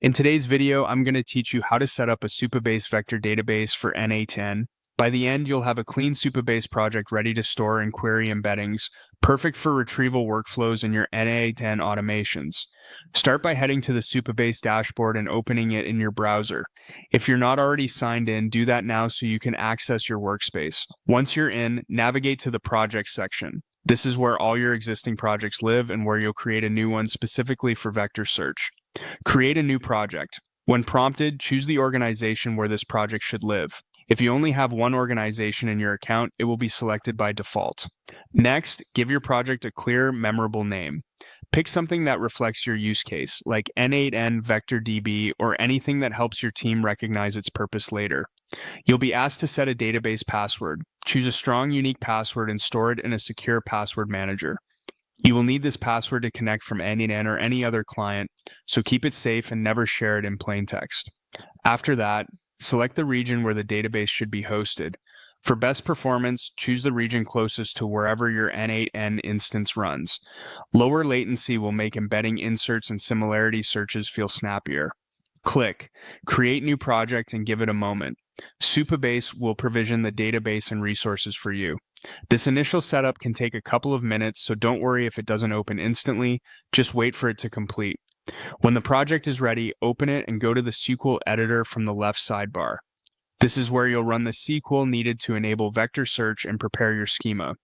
In today's video, I'm going to teach you how to set up a Supabase vector database for N8N. By the end, you'll have a clean Supabase project ready to store and query embeddings, perfect for retrieval workflows in your N8N automations. Start by heading to the Supabase dashboard and opening it in your browser. If you're not already signed in, do that now so you can access your workspace. Once you're in, navigate to the Projects section. This is where all your existing projects live and where you'll create a new one specifically for vector search. Create a new project. When prompted, choose the organization where this project should live. If you only have one organization in your account, it will be selected by default. Next, give your project a clear, memorable name. Pick something that reflects your use case, like N8N Vector DB or anything that helps your team recognize its purpose later. You'll be asked to set a database password. Choose a strong, unique password and store it in a secure password manager. You will need this password to connect from N8N or any other client, so keep it safe and never share it in plain text. After that, select the region where the database should be hosted. For best performance, choose the region closest to wherever your N8N instance runs. Lower latency will make embedding inserts and similarity searches feel snappier. Click Create New Project and give it a moment. Supabase will provision the database and resources for you. This initial setup can take a couple of minutes, so don't worry if it doesn't open instantly, just wait for it to complete. When the project is ready, open it and go to the SQL editor from the left sidebar. This is where you'll run the SQL needed to enable vector search and prepare your schema.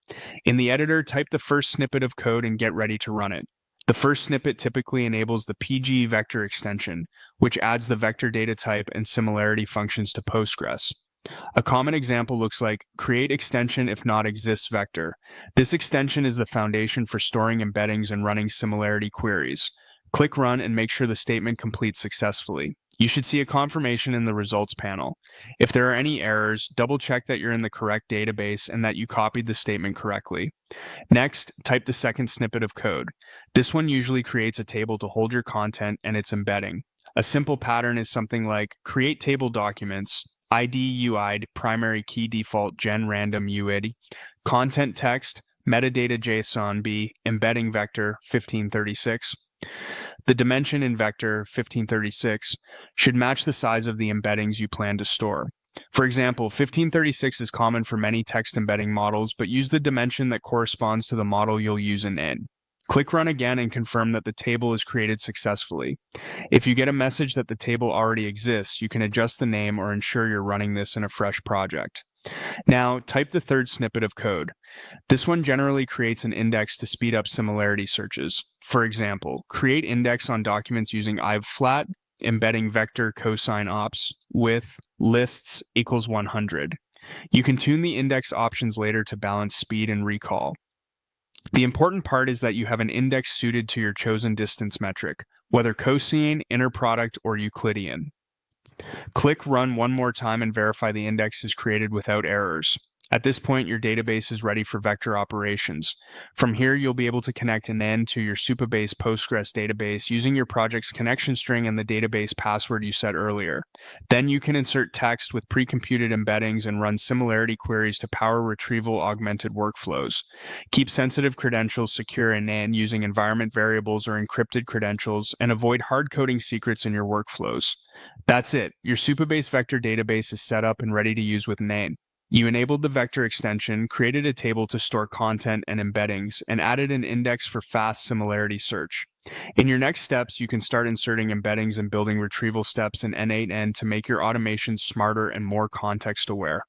In the editor, type the first snippet of code and get ready to run it. The first snippet typically enables the PG vector extension, which adds the vector data type and similarity functions to Postgres. A common example looks like create extension if not exists vector. This extension is the foundation for storing embeddings and running similarity queries. Click Run and make sure the statement completes successfully. You should see a confirmation in the results panel. If there are any errors, double check that you're in the correct database and that you copied the statement correctly. Next, type the second snippet of code. This one usually creates a table to hold your content and its embedding. A simple pattern is something like create table documents, ID UID primary key default gen random UID, content text, metadata JSON B, embedding vector 1536. The dimension in vector 1536 should match the size of the embeddings you plan to store. For example, 1536 is common for many text embedding models, but use the dimension that corresponds to the model you'll use in N. Click Run again and confirm that the table is created successfully. If you get a message that the table already exists, you can adjust the name or ensure you're running this in a fresh project. Now, type the third snippet of code. This one generally creates an index to speed up similarity searches. For example, create index on documents using ivflat, embedding vector cosine ops with lists equals 100. You can tune the index options later to balance speed and recall. The important part is that you have an index suited to your chosen distance metric, whether cosine, inner product, or Euclidean. Click Run one more time and verify the index is created without errors. At this point, your database is ready for vector operations. From here, you'll be able to connect an N to your Supabase Postgres database using your project's connection string and the database password you set earlier. Then you can insert text with pre-computed embeddings and run similarity queries to power retrieval augmented workflows. Keep sensitive credentials secure in N using environment variables or encrypted credentials, and avoid hard-coding secrets in your workflows. That's it. Your Supabase vector database is set up and ready to use with N8N. You enabled the vector extension, created a table to store content and embeddings, and added an index for fast similarity search. In your next steps, you can start inserting embeddings and building retrieval steps in N8N to make your automations smarter and more context-aware.